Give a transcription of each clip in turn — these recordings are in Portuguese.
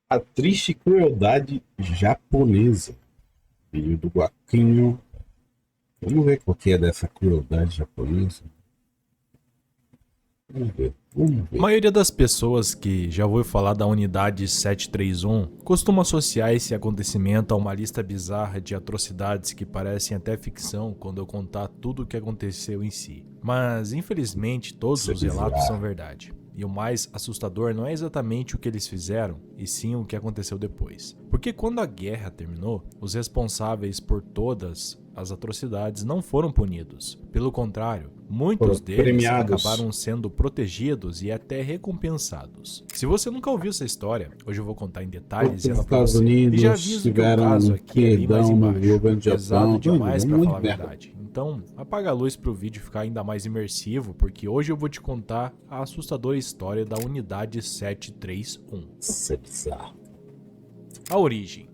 A triste crueldade japonesa. Veio do Guaquinho. Vamos ver qual que é dessa crueldade japonesa. Vamos ver, vamos A ver. maioria das pessoas que já ouviu falar da unidade 731 costuma associar esse acontecimento a uma lista bizarra de atrocidades que parecem até ficção quando eu contar tudo o que aconteceu em si. Mas, infelizmente, todos Isso é os relatos são bizarro. verdade. E o mais assustador não é exatamente o que eles fizeram, e sim o que aconteceu depois. Porque quando a guerra terminou, os responsáveis por todas as atrocidades não foram punidos. Pelo contrário, Foram muitos deles premiados. acabaram sendo protegidos e até recompensados. Se você nunca ouviu essa história, hoje eu vou contar em Todos detalhes os ela pra Estados você. E já Unidos aviso que o tiveram caso um aqui é bem mais perdão no embaixo, governo do pesado Japão. demais Um pra monte falar de a merda. verdade. Então, apaga a luz pro vídeo ficar ainda mais imersivo, porque hoje eu vou te contar a assustadora história da unidade 731. Isso é bizarro. A origem.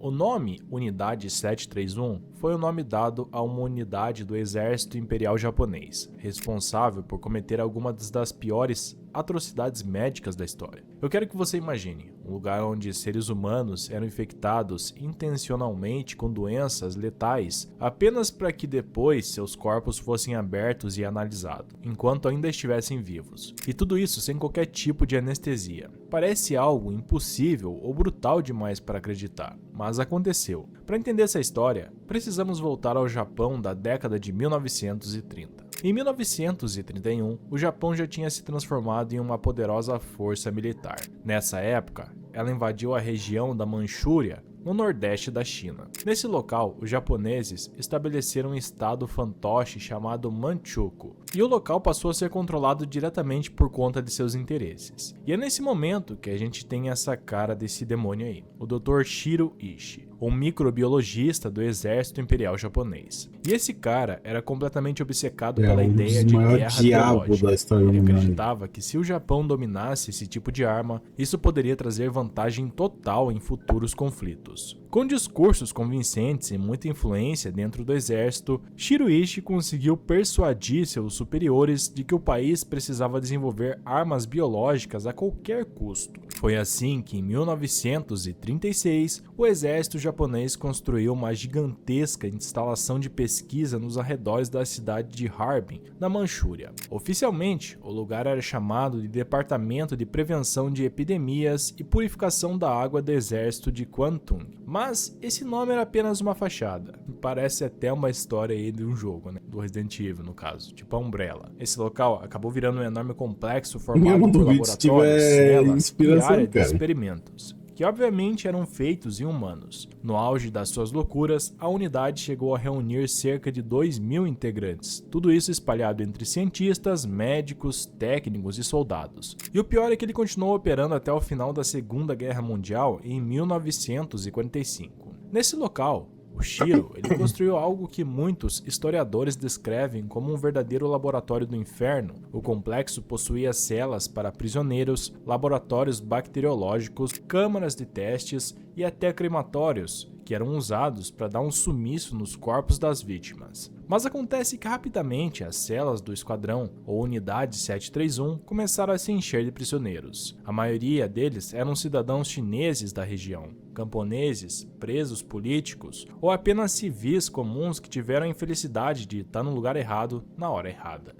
O nome Unidade 731 foi o nome dado a uma unidade do Exército Imperial Japonês, responsável por cometer algumas das piores atrocidades médicas da história. Eu quero que você imagine um lugar onde seres humanos eram infectados intencionalmente com doenças letais apenas para que depois seus corpos fossem abertos e analisados, enquanto ainda estivessem vivos. E tudo isso sem qualquer tipo de anestesia. Parece algo impossível ou brutal demais para acreditar, mas aconteceu. Para entender essa história, precisamos voltar ao Japão da década de 1930. Em 1931, o Japão já tinha se transformado em uma poderosa força militar. Nessa época, ela invadiu a região da Manchúria, no nordeste da China. Nesse local, os japoneses estabeleceram um estado fantoche chamado Manchukuo, e o local passou a ser controlado diretamente por conta de seus interesses. E é nesse momento que a gente tem essa cara desse demônio aí, o Dr. Shiro Ishii, um microbiologista do exército imperial japonês. E esse cara era completamente obcecado É pela um dos ideia de maiores guerra diabos da biológica. história da Ele humanidade. acreditava que se o Japão dominasse esse tipo de arma, isso poderia trazer vantagem total em futuros conflitos. Com discursos convincentes e muita influência dentro do exército, Shiroishi conseguiu persuadir seus superiores de que o país precisava desenvolver armas biológicas a qualquer custo. Foi assim que, em 1936, o exército japonês construiu uma gigantesca instalação de pesquisa nos arredores da cidade de Harbin, na Manchúria. Oficialmente, o lugar era chamado de Departamento de Prevenção de Epidemias e Purificação da Água do Exército de Kwantung. Mas esse nome era apenas uma fachada. Parece até uma história aí de um jogo, né? Do Resident Evil, no caso, tipo a Umbrella. Esse local acabou virando um enorme complexo Eu formado não por duvido se laboratórios, tiver celas e inspiração, área de cara. experimentos, que obviamente eram feitos em humanos. No auge das suas loucuras, a unidade chegou a reunir cerca de 2.000 integrantes, tudo isso espalhado entre cientistas, médicos, técnicos e soldados. E o pior é que ele continuou operando até o final da Segunda Guerra Mundial em 1945. Nesse local, o Shiro, ele construiu algo que muitos historiadores descrevem como um verdadeiro laboratório do inferno. O complexo possuía celas para prisioneiros, laboratórios bacteriológicos, câmaras de testes e até crematórios, que eram usados para dar um sumiço nos corpos das vítimas. Mas acontece que rapidamente as celas do esquadrão, ou unidade 731, começaram a se encher de prisioneiros. A maioria deles eram cidadãos chineses da região, camponeses, presos políticos ou apenas civis comuns que tiveram a infelicidade de estar no lugar errado na hora errada.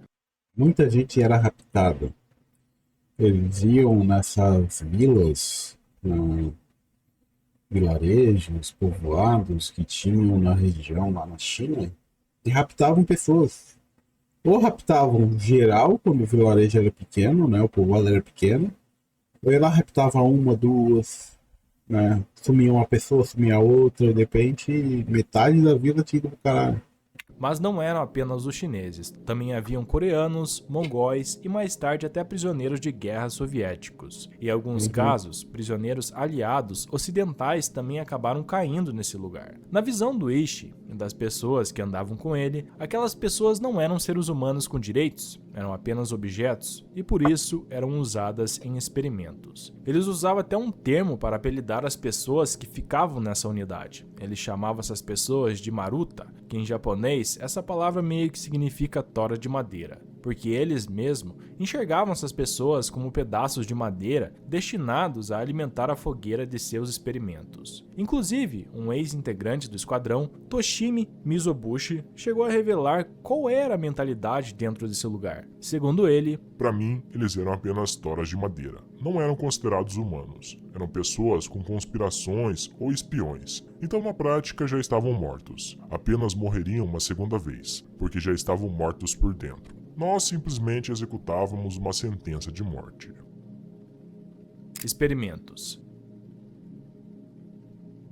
Muita gente era raptada. Eles iam nessas vilas, vilarejos, povoados que tinham na região lá na China e raptavam pessoas. Ou raptavam geral, quando o vilarejo era pequeno, né, o povoado era pequeno, ou ela raptava uma, duas, né, sumia uma pessoa, sumia outra, e de repente metade da vila tinha ido pro caralho. Mas não eram apenas os chineses, também haviam coreanos, mongóis e mais tarde até prisioneiros de guerra soviéticos. Em alguns Uhum. casos, prisioneiros aliados ocidentais também acabaram caindo nesse lugar. Na visão do Ishii e das pessoas que andavam com ele, aquelas pessoas não eram seres humanos com direitos, eram apenas objetos e por isso eram usadas em experimentos. Eles usavam até um termo para apelidar as pessoas que ficavam nessa unidade. Eles chamavam essas pessoas de Maruta, que em japonês essa palavra meio que significa tora de madeira. porque eles mesmos enxergavam essas pessoas como pedaços de madeira destinados a alimentar a fogueira de seus experimentos. Inclusive, um ex-integrante do esquadrão, Toshimi Mizobushi, chegou a revelar qual era a mentalidade dentro desse lugar. Segundo ele, para mim, eles eram apenas toras de madeira. Não eram considerados humanos. Eram pessoas com conspirações ou espiões. Então, na prática, já estavam mortos. Apenas morreriam uma segunda vez, porque já estavam mortos por dentro. Nós simplesmente executávamos uma sentença de morte. Experimentos.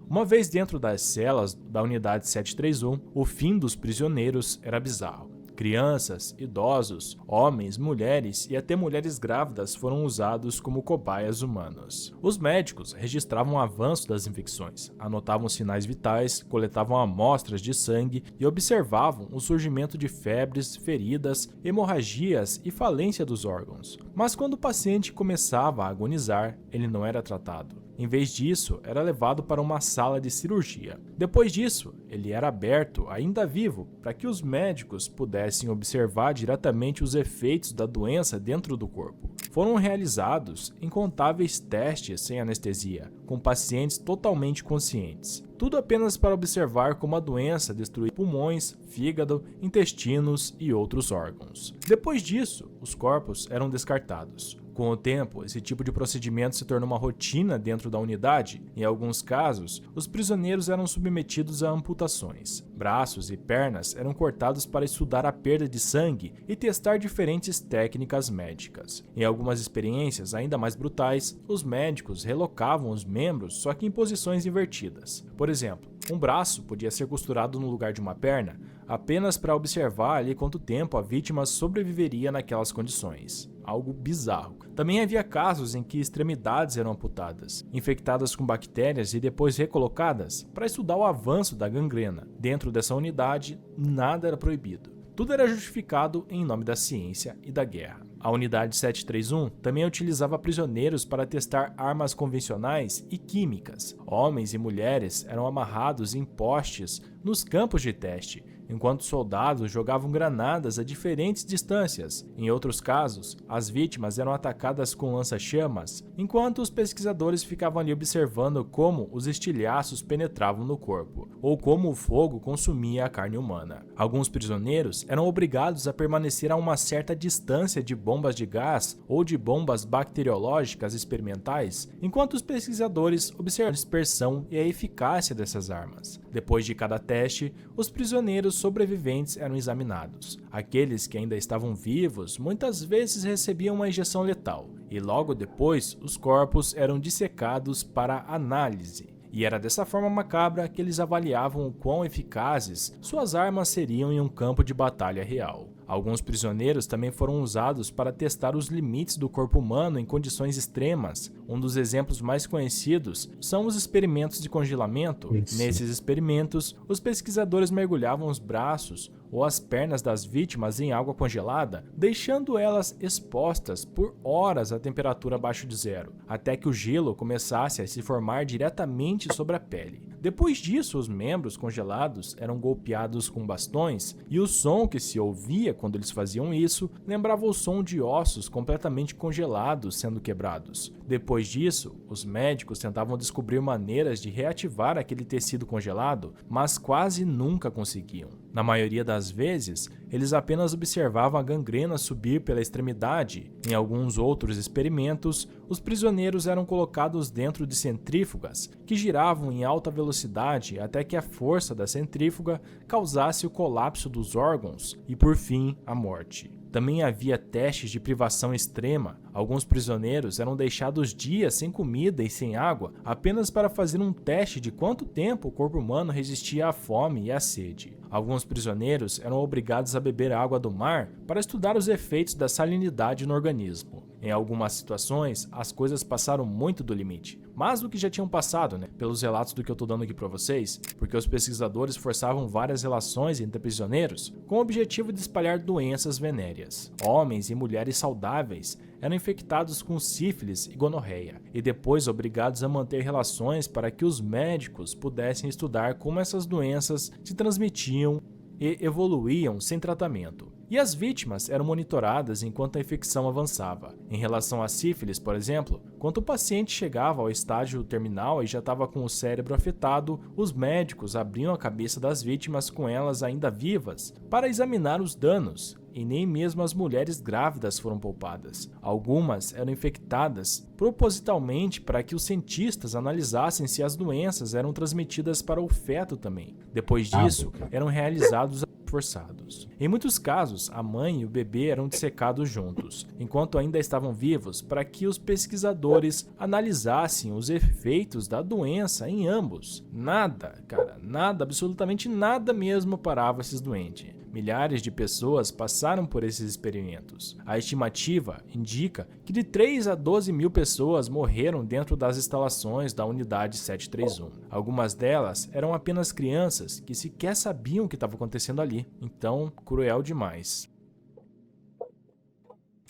Uma vez dentro das celas da Unidade 731, o fim dos prisioneiros era bizarro. Crianças, idosos, homens, mulheres e até mulheres grávidas foram usados como cobaias humanos. Os médicos registravam o avanço das infecções, anotavam sinais vitais, coletavam amostras de sangue e observavam o surgimento de febres, feridas, hemorragias e falência dos órgãos. Mas quando o paciente começava a agonizar, ele não era tratado. Em vez disso, era levado para uma sala de cirurgia. Depois disso, ele era aberto, ainda vivo, para que os médicos pudessem observar diretamente os efeitos da doença dentro do corpo. Foram realizados incontáveis testes sem anestesia, com pacientes totalmente conscientes. Tudo apenas para observar como a doença destruía pulmões, fígado, intestinos e outros órgãos. Depois disso, os corpos eram descartados. Com o tempo, esse tipo de procedimento se tornou uma rotina dentro da unidade. Em alguns casos, os prisioneiros eram submetidos a amputações. Braços e pernas eram cortados para estudar a perda de sangue e testar diferentes técnicas médicas. Em algumas experiências ainda mais brutais, os médicos relocavam os membros, só que em posições invertidas. Por exemplo, um braço podia ser costurado no lugar de uma perna, apenas para observar ali quanto tempo a vítima sobreviveria naquelas condições. Algo bizarro. Também havia casos em que extremidades eram amputadas, infectadas com bactérias e depois recolocadas para estudar o avanço da gangrena. Dentro dessa unidade, nada era proibido. Tudo era justificado em nome da ciência e da guerra. A Unidade 731 também utilizava prisioneiros para testar armas convencionais e químicas. Homens e mulheres eram amarrados em postes nos campos de teste, enquanto soldados jogavam granadas a diferentes distâncias. Em outros casos, as vítimas eram atacadas com lança-chamas, enquanto os pesquisadores ficavam ali observando como os estilhaços penetravam no corpo, ou como o fogo consumia a carne humana. Alguns prisioneiros eram obrigados a permanecer a uma certa distância de bombas de gás ou de bombas bacteriológicas experimentais, enquanto os pesquisadores observavam a dispersão e a eficácia dessas armas. Depois de cada teste, os prisioneiros sobreviventes eram examinados. Aqueles que ainda estavam vivos muitas vezes recebiam uma injeção letal, e logo depois os corpos eram dissecados para análise. E era dessa forma macabra que eles avaliavam o quão eficazes suas armas seriam em um campo de batalha real. Alguns prisioneiros também foram usados para testar os limites do corpo humano em condições extremas. Um dos exemplos mais conhecidos são os experimentos de congelamento. Nesses experimentos, os pesquisadores mergulhavam os braços ou as pernas das vítimas em água congelada, deixando elas expostas por horas a temperatura abaixo de zero, até que o gelo começasse a se formar diretamente sobre a pele. Depois disso, os membros congelados eram golpeados com bastões e o som que se ouvia quando eles faziam isso lembrava o som de ossos completamente congelados sendo quebrados. Depois disso, os médicos tentavam descobrir maneiras de reativar aquele tecido congelado, mas quase nunca conseguiam. Na maioria das vezes, eles apenas observavam a gangrena subir pela extremidade. Em alguns outros experimentos, os prisioneiros eram colocados dentro de centrífugas que giravam em alta velocidade até que a força da centrífuga causasse o colapso dos órgãos e, por fim, a morte. Também havia testes de privação extrema. Alguns prisioneiros eram deixados dias sem comida e sem água apenas para fazer um teste de quanto tempo o corpo humano resistia à fome e à sede. Alguns prisioneiros eram obrigados a beber água do mar para estudar os efeitos da salinidade no organismo. Em algumas situações, as coisas passaram muito do limite, mais do que já tinham passado, pelos relatos do que eu estou dando aqui para vocês, porque os pesquisadores forçavam várias relações entre prisioneiros com o objetivo de espalhar doenças venéreas. Homens e mulheres saudáveis eram infectados com sífilis e gonorreia, e depois obrigados a manter relações para que os médicos pudessem estudar como essas doenças se transmitiam e evoluíam sem tratamento. E as vítimas eram monitoradas enquanto a infecção avançava. Em relação à sífilis, por exemplo, quando o paciente chegava ao estágio terminal e já estava com o cérebro afetado, os médicos abriam a cabeça das vítimas com elas ainda vivas para examinar os danos. E nem mesmo as mulheres grávidas foram poupadas. Algumas eram infectadas propositalmente para que os cientistas analisassem se as doenças eram transmitidas para o feto também. Depois disso, eram realizados forçados. Em muitos casos, a mãe e o bebê eram dissecados juntos, enquanto ainda estavam vivos, para que os pesquisadores analisassem os efeitos da doença em ambos. Nada, nada, absolutamente nada mesmo parava esses doentes. Milhares de pessoas passaram por esses experimentos. A estimativa indica que de 3 a 12 mil pessoas morreram dentro das instalações da Unidade 731. Algumas delas eram apenas crianças que sequer sabiam o que estava acontecendo ali. Então, cruel demais.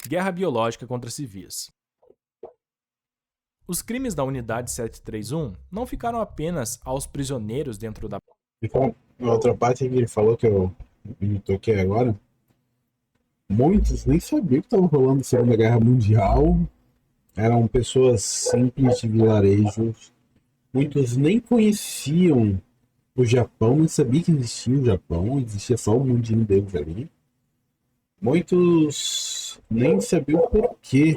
Guerra biológica contra civis. Os crimes da Unidade 731 não ficaram apenas aos prisioneiros dentro da... Então, a outra parte que ele falou que eu me toquei agora, muitos nem sabiam que estava rolando a Segunda Guerra Mundial, eram pessoas simples de vilarejos, muitos nem conheciam o Japão, nem sabiam que existia o Japão, existia só o mundinho deles ali. Muitos nem sabiam o porquê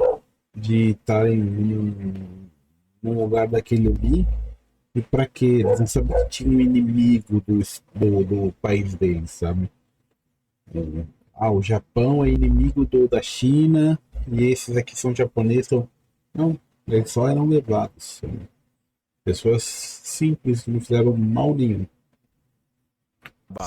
de estarem num lugar daquele ali. E pra quê? Eles não sabiam que tinha um inimigo do país deles, sabe? O Japão é inimigo da China e esses aqui são japoneses. Não, eles só eram levados. Pessoas simples, não fizeram mal nenhum.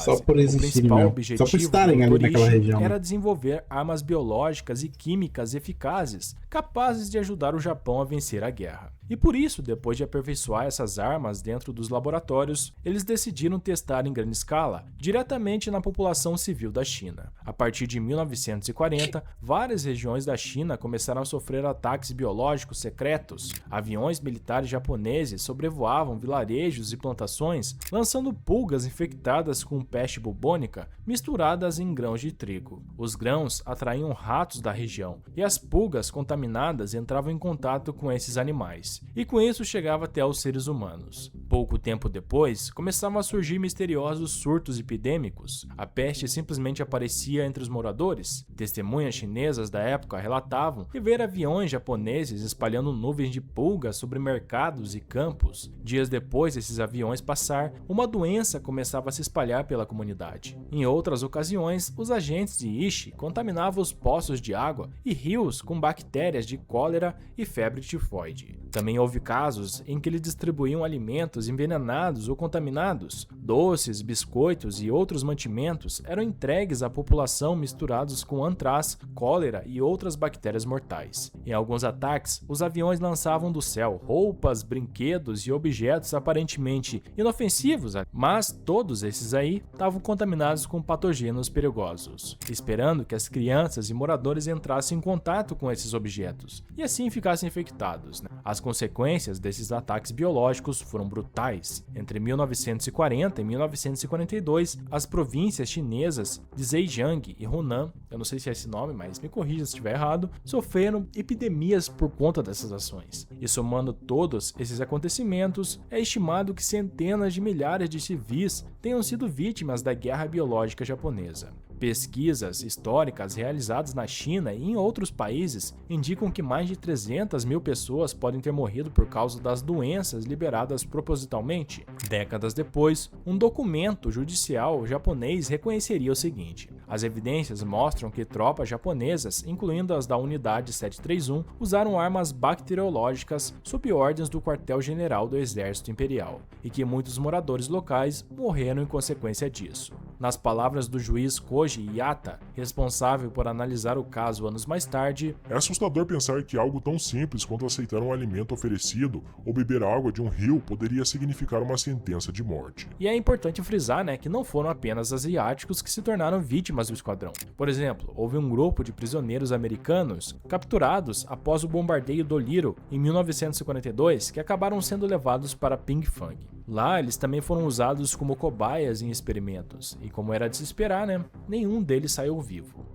Só por existirem mesmo. Só por estarem ali naquela região. Era desenvolver armas biológicas e químicas eficazes, capazes de ajudar o Japão a vencer a guerra. E por isso, depois de aperfeiçoar essas armas dentro dos laboratórios, eles decidiram testar em grande escala, diretamente na população civil da China. A partir de 1940, várias regiões da China começaram a sofrer ataques biológicos secretos. Aviões militares japoneses sobrevoavam vilarejos e plantações, lançando pulgas infectadas com peste bubônica misturadas em grãos de trigo. Os grãos atraíam ratos da região, e as pulgas contaminadas entravam em contato com esses animais. E com isso chegava até os seres humanos. Pouco tempo depois, começavam a surgir misteriosos surtos epidêmicos. A peste simplesmente aparecia entre os moradores. Testemunhas chinesas da época relatavam que ver aviões japoneses espalhando nuvens de pulgas sobre mercados e campos. Dias depois desses aviões passar, uma doença começava a se espalhar pela comunidade. Em outras ocasiões, os agentes de Ishii contaminavam os poços de água e rios com bactérias de cólera e febre tifoide. Também houve casos em que eles distribuíam alimentos envenenados ou contaminados. Doces, biscoitos e outros mantimentos eram entregues à população misturados com antraz, cólera e outras bactérias mortais. Em alguns ataques, os aviões lançavam do céu roupas, brinquedos e objetos aparentemente inofensivos, mas todos esses aí estavam contaminados com patógenos perigosos, esperando que as crianças e moradores entrassem em contato com esses objetos e assim ficassem infectados. As consequências desses ataques biológicos foram brutais. Entre 1940 e 1942, as províncias chinesas de Zhejiang e Hunan, eu não sei se é esse nome, mas me corrija se estiver errado, sofreram epidemias por conta dessas ações. E somando todos esses acontecimentos, é estimado que centenas de milhares de civis tenham sido vítimas da guerra biológica japonesa. Pesquisas históricas realizadas na China e em outros países indicam que mais de 300 mil pessoas podem ter morrido por causa das doenças liberadas propositalmente. Décadas depois, um documento judicial japonês reconheceria o seguinte: as evidências mostram que tropas japonesas, incluindo as da Unidade 731, usaram armas bacteriológicas sob ordens do quartel-general do Exército Imperial, e que muitos moradores locais morreram em consequência disso. Nas palavras do juiz Koji Yata, responsável por analisar o caso anos mais tarde, é assustador pensar que algo tão simples quanto aceitar um alimento oferecido ou beber água de um rio poderia significar uma sentença de morte. E é importante frisar, que não foram apenas asiáticos que se tornaram vítimas do esquadrão. Por exemplo, houve um grupo de prisioneiros americanos capturados após o bombardeio do Little em 1942 que acabaram sendo levados para Pingfang. Lá, eles também foram usados como cobaias em experimentos, e como era de se esperar, né, nenhum deles saiu vivo.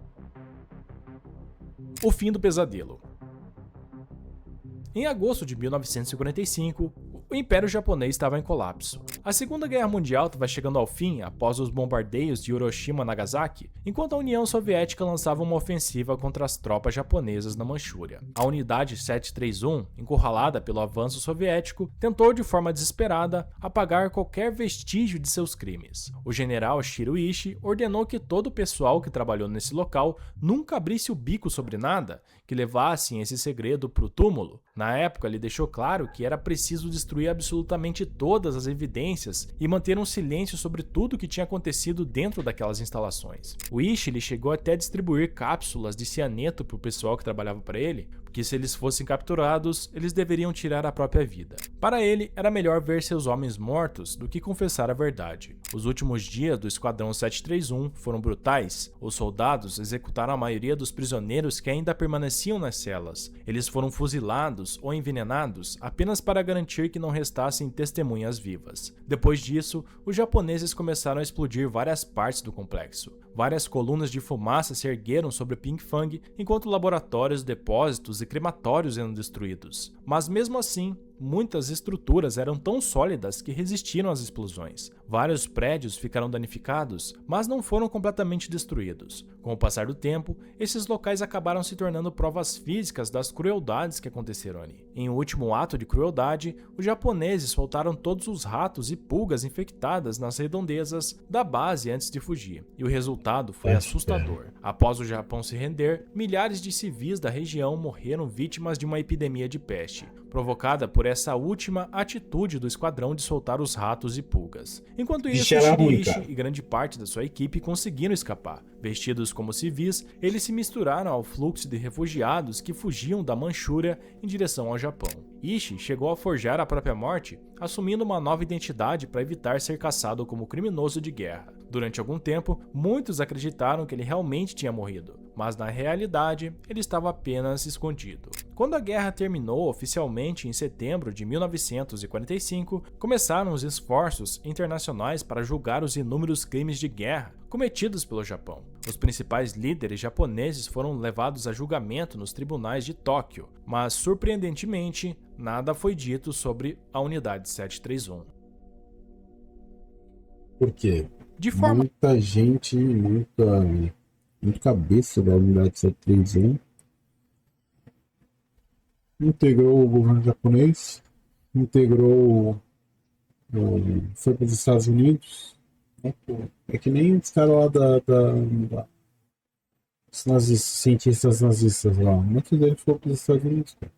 O fim do pesadelo. Em agosto de 1945, o Império Japonês estava em colapso. A Segunda Guerra Mundial estava chegando ao fim após os bombardeios de Hiroshima e Nagasaki, enquanto a União Soviética lançava uma ofensiva contra as tropas japonesas na Manchúria. A Unidade 731, encurralada pelo avanço soviético, tentou de forma desesperada apagar qualquer vestígio de seus crimes. O general Shiro Ishii ordenou que todo o pessoal que trabalhou nesse local nunca abrisse o bico sobre nada, que levassem esse segredo para o túmulo. Na época, ele deixou claro que era preciso destruir absolutamente todas as evidências e manter um silêncio sobre tudo o que tinha acontecido dentro daquelas instalações. O Ishii chegou até a distribuir cápsulas de cianeto para o pessoal que trabalhava para ele, porque se eles fossem capturados, eles deveriam tirar a própria vida. Para ele, era melhor ver seus homens mortos do que confessar a verdade. Os últimos dias do Esquadrão 731 foram brutais. Os soldados executaram a maioria dos prisioneiros que ainda permaneciam nas celas. Eles foram fuzilados ou envenenados apenas para garantir que não restassem testemunhas vivas. Depois disso, os japoneses começaram a explodir várias partes do complexo. Várias colunas de fumaça se ergueram sobre Pinkfang, enquanto laboratórios, depósitos e crematórios eram destruídos. Mas mesmo assim, muitas estruturas eram tão sólidas que resistiram às explosões. Vários prédios ficaram danificados, mas não foram completamente destruídos. Com o passar do tempo, esses locais acabaram se tornando provas físicas das crueldades que aconteceram ali. Em um último ato de crueldade, os japoneses soltaram todos os ratos e pulgas infectadas nas redondezas da base antes de fugir, e o resultado foi assustador. Após o Japão se render, milhares de civis da região morreram vítimas de uma epidemia de peste, provocada por essa última atitude do esquadrão de soltar os ratos e pulgas. Enquanto isso, Shiro Ishii e grande parte da sua equipe conseguiram escapar. Vestidos como civis, eles se misturaram ao fluxo de refugiados que fugiam da Manchúria em direção ao Japão. Ishii chegou a forjar a própria morte, assumindo uma nova identidade para evitar ser caçado como criminoso de guerra. Durante algum tempo, muitos acreditaram que ele realmente tinha morrido, mas na realidade, ele estava apenas escondido. Quando a guerra terminou oficialmente em setembro de 1945, começaram os esforços internacionais para julgar os inúmeros crimes de guerra cometidos pelo Japão. Os principais líderes japoneses foram levados a julgamento nos tribunais de Tóquio, mas surpreendentemente, nada foi dito sobre a Unidade 731. Por quê? De forma... Muita gente, muito cabeça da Unidade 731 integrou o governo japonês, foi para os Estados Unidos. É que nem os caras lá os nazistas, cientistas nazistas lá. Muitos deles foram para os Estados Unidos, cara.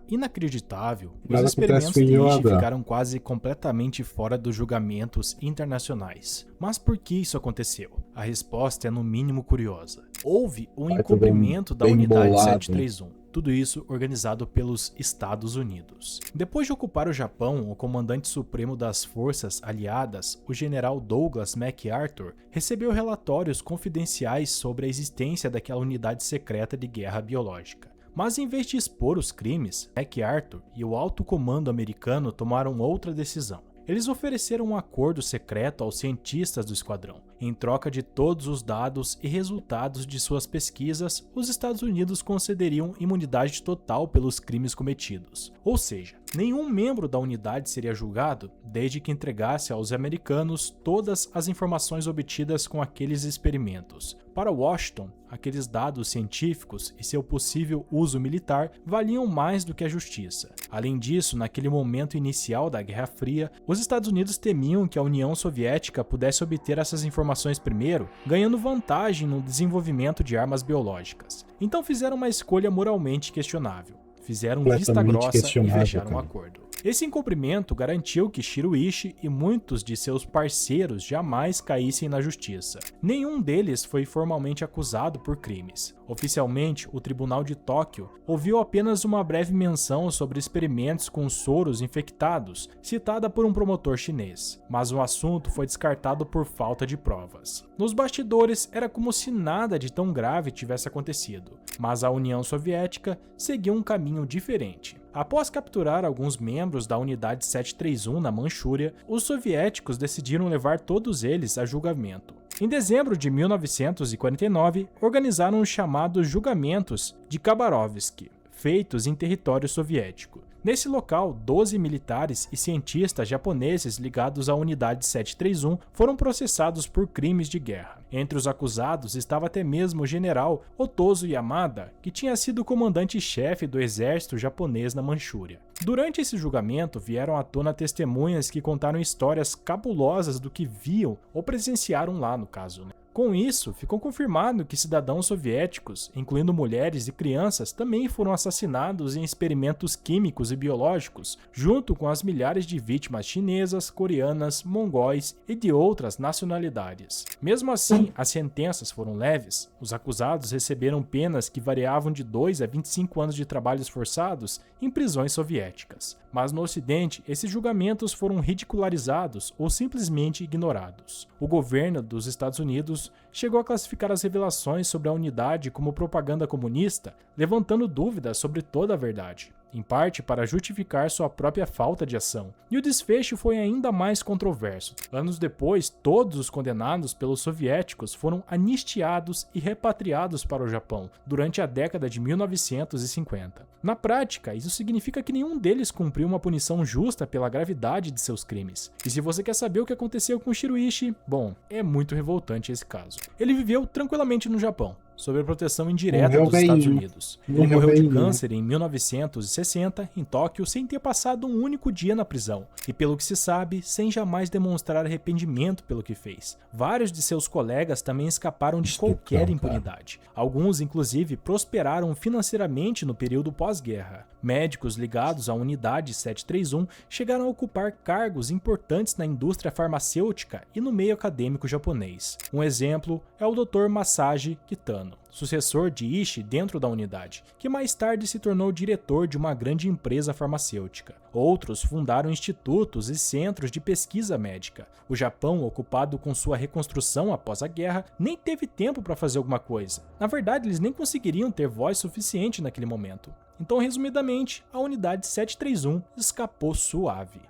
Inacreditável, Nada os experimentos acontece de com Ishii nada. ficaram quase completamente fora dos julgamentos internacionais. Mas por que isso aconteceu? A resposta é no mínimo curiosa. Houve um encobrimento da bem Unidade bolado. 731. Tudo isso organizado pelos Estados Unidos. Depois de ocupar o Japão, o comandante supremo das forças aliadas, o general Douglas MacArthur, recebeu relatórios confidenciais sobre a existência daquela unidade secreta de guerra biológica. Mas em vez de expor os crimes, MacArthur e o alto comando americano tomaram outra decisão. Eles ofereceram um acordo secreto aos cientistas do esquadrão. Em troca de todos os dados e resultados de suas pesquisas, os Estados Unidos concederiam imunidade total pelos crimes cometidos. Ou seja, nenhum membro da unidade seria julgado desde que entregasse aos americanos todas as informações obtidas com aqueles experimentos. Para Washington, aqueles dados científicos e seu possível uso militar valiam mais do que a justiça. Além disso, naquele momento inicial da Guerra Fria, os Estados Unidos temiam que a União Soviética pudesse obter essas informações primeiro, ganhando vantagem no desenvolvimento de armas biológicas. Então fizeram uma escolha moralmente questionável. Fizeram vista grossa e fecharam um acordo. Esse encobrimento garantiu que Shiro Ishii e muitos de seus parceiros jamais caíssem na justiça. Nenhum deles foi formalmente acusado por crimes. Oficialmente, o Tribunal de Tóquio ouviu apenas uma breve menção sobre experimentos com soros infectados, citada por um promotor chinês, mas o assunto foi descartado por falta de provas. Nos bastidores, era como se nada de tão grave tivesse acontecido, mas a União Soviética seguiu um caminho diferente. Após capturar alguns membros da Unidade 731 na Manchúria, os soviéticos decidiram levar todos eles a julgamento. Em dezembro de 1949, organizaram os chamados Julgamentos de Khabarovsk, feitos em território soviético. Nesse local, 12 militares e cientistas japoneses ligados à Unidade 731 foram processados por crimes de guerra. Entre os acusados estava até mesmo o general Otozo Yamada, que tinha sido comandante-chefe do exército japonês na Manchúria. Durante esse julgamento, vieram à tona testemunhas que contaram histórias cabulosas do que viam ou presenciaram lá, no caso, né? Com isso, ficou confirmado que cidadãos soviéticos, incluindo mulheres e crianças, também foram assassinados em experimentos químicos e biológicos, junto com as milhares de vítimas chinesas, coreanas, mongóis e de outras nacionalidades. Mesmo assim, as sentenças foram leves. Os acusados receberam penas que variavam de 2 a 25 anos de trabalhos forçados em prisões soviéticas. Mas no Ocidente, esses julgamentos foram ridicularizados ou simplesmente ignorados. O governo dos Estados Unidos chegou a classificar as revelações sobre a unidade como propaganda comunista, levantando dúvidas sobre toda a verdade, em parte para justificar sua própria falta de ação. E o desfecho foi ainda mais controverso. Anos depois, todos os condenados pelos soviéticos foram anistiados e repatriados para o Japão durante a década de 1950. Na prática, isso significa que nenhum deles cumpriu uma punição justa pela gravidade de seus crimes. E se você quer saber o que aconteceu com Shiroishi, bom, é muito revoltante esse caso. Ele viveu tranquilamente no Japão, sob a proteção indireta dos Estados Unidos. Ele morreu de câncer em 1960, em Tóquio, sem ter passado um único dia na prisão, e pelo que se sabe, sem jamais demonstrar arrependimento pelo que fez. Vários de seus colegas também escaparam de qualquer impunidade. Alguns, inclusive, prosperaram financeiramente no período pós-guerra. Médicos ligados à Unidade 731 chegaram a ocupar cargos importantes na indústria farmacêutica e no meio acadêmico japonês. Um exemplo é o Dr. Masashi Kitano, sucessor de Ishii dentro da unidade, que mais tarde se tornou diretor de uma grande empresa farmacêutica. Outros fundaram institutos e centros de pesquisa médica. O Japão, ocupado com sua reconstrução após a guerra, nem teve tempo para fazer alguma coisa. Na verdade, eles nem conseguiriam ter voz suficiente naquele momento. Então, resumidamente, a Unidade 731 escapou suave.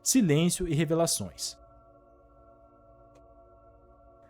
Silêncio e revelações.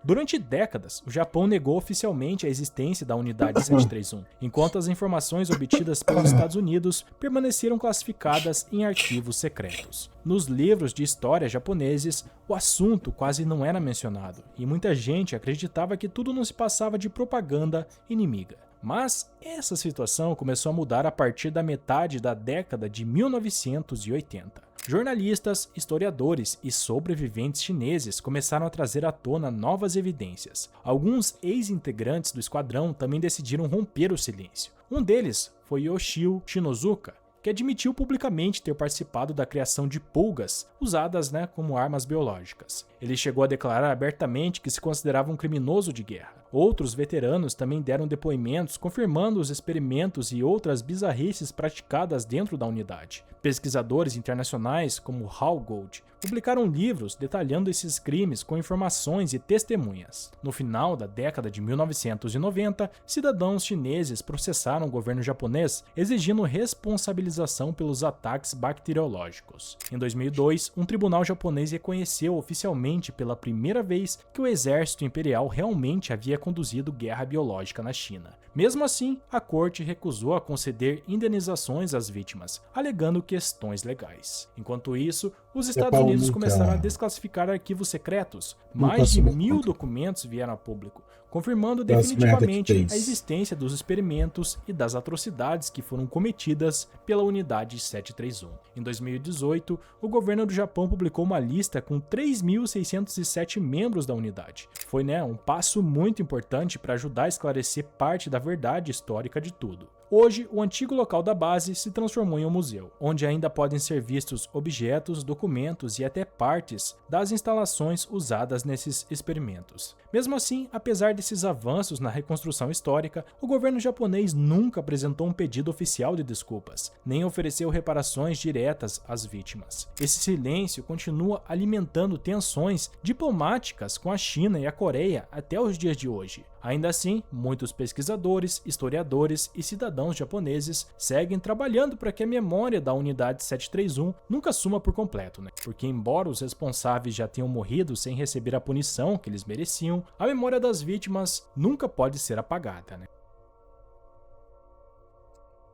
Durante décadas, o Japão negou oficialmente a existência da Unidade 731, enquanto as informações obtidas pelos Estados Unidos permaneceram classificadas em arquivos secretos. Nos livros de história japoneses, o assunto quase não era mencionado, e muita gente acreditava que tudo não se passava de propaganda inimiga. Mas essa situação começou a mudar a partir da metade da década de 1980. Jornalistas, historiadores e sobreviventes chineses começaram a trazer à tona novas evidências. Alguns ex-integrantes do esquadrão também decidiram romper o silêncio. Um deles foi Yoshio Shinozuka, que admitiu publicamente ter participado da criação de pulgas usadas como armas biológicas. Ele chegou a declarar abertamente que se considerava um criminoso de guerra. Outros veteranos também deram depoimentos confirmando os experimentos e outras bizarrices praticadas dentro da unidade. Pesquisadores internacionais como Hal Gold publicaram livros detalhando esses crimes com informações e testemunhas. No final da década de 1990, cidadãos chineses processaram o governo japonês exigindo responsabilização pelos ataques bacteriológicos. Em 2002, um tribunal japonês reconheceu oficialmente pela primeira vez que o exército imperial realmente havia conduzido guerra biológica na China. Mesmo assim, a corte recusou a conceder indenizações às vítimas, alegando questões legais. Enquanto isso, os Estados Unidos começaram a desclassificar arquivos secretos. Mais de 1000 documentos vieram a público, confirmando definitivamente a existência dos experimentos e das atrocidades que foram cometidas pela Unidade 731. Em 2018, o governo do Japão publicou uma lista com 3.607 membros da unidade. Foi um passo muito importante para ajudar a esclarecer parte da verdade histórica de tudo. Hoje, o antigo local da base se transformou em um museu, onde ainda podem ser vistos objetos, documentos e até partes das instalações usadas nesses experimentos. Mesmo assim, apesar desses avanços na reconstrução histórica, o governo japonês nunca apresentou um pedido oficial de desculpas, nem ofereceu reparações diretas às vítimas. Esse silêncio continua alimentando tensões diplomáticas com a China e a Coreia até os dias de hoje. Ainda assim, muitos pesquisadores, historiadores e cidadãos japoneses seguem trabalhando para que a memória da Unidade 731 nunca suma por completo, Porque embora os responsáveis já tenham morrido sem receber a punição que eles mereciam, a memória das vítimas nunca pode ser apagada,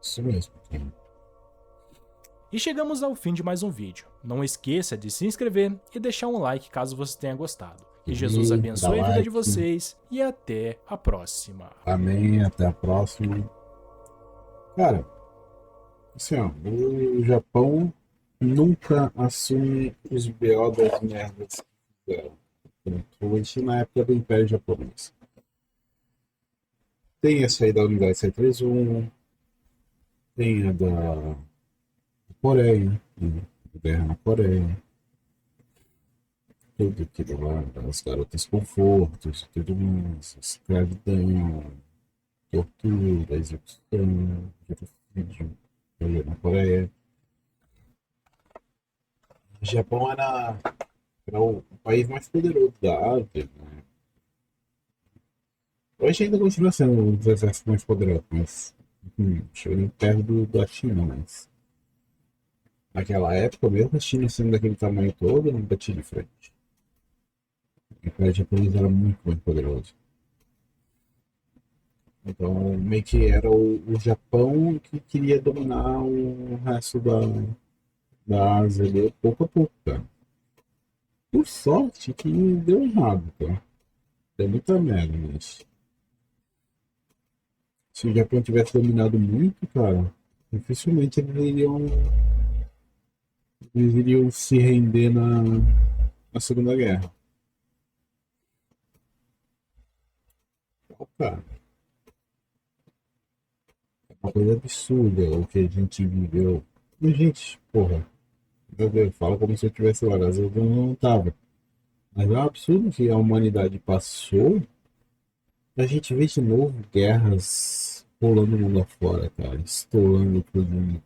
Isso mesmo. E chegamos ao fim de mais um vídeo. Não esqueça de se inscrever e deixar um like caso você tenha gostado. Que Jesus abençoe a vida de vocês e até a próxima. Amém, até a próxima. Cara, assim, ó, o Japão nunca assume os BO das merdas que fizeram. Principalmente na época do Império Japonês. Tem essa aí da Unidade 731, tem a da Coreia, né? Guerra na Coreia. Tudo aquilo lá, das garotas confortos, tudo mais, escravidão, tortura, execução, genocídio, na Coreia. O Japão era o país mais poderoso da Ásia, né? Hoje ainda continua sendo um dos exércitos mais poderosos, mas chegando perto da China, mas naquela época, mesmo a China sendo daquele tamanho todo, não batia de frente. O Império Japonês era muito mais poderoso. Então, meio que era o Japão que queria dominar o resto da Ásia ali, pouco a pouco, cara. Por sorte que deu errado, tá? Deu muita merda, mas se o Japão tivesse dominado muito, cara, dificilmente eles iriam se render na Segunda Guerra. Então, cara, é uma coisa absurda o que a gente viveu. E, gente, porra, meu Deus, fala como se eu tivesse lá, às vezes eu não tava. Mas é um absurdo que a humanidade passou. A gente vê de novo guerras rolando o mundo afora, cara, estourando todo mundo.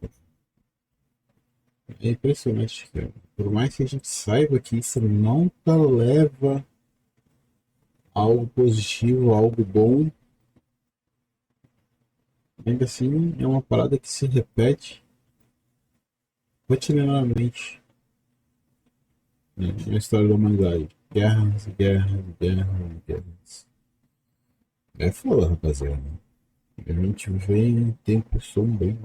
É impressionante, cara. Por mais que a gente saiba que isso nunca leva a algo positivo, a algo bom, ainda assim é uma parada que se repete rotineiramente, né, na história da humanidade. Guerras, guerras, guerras, guerras. É foda, rapaziada. A gente vê em tempos sombrios.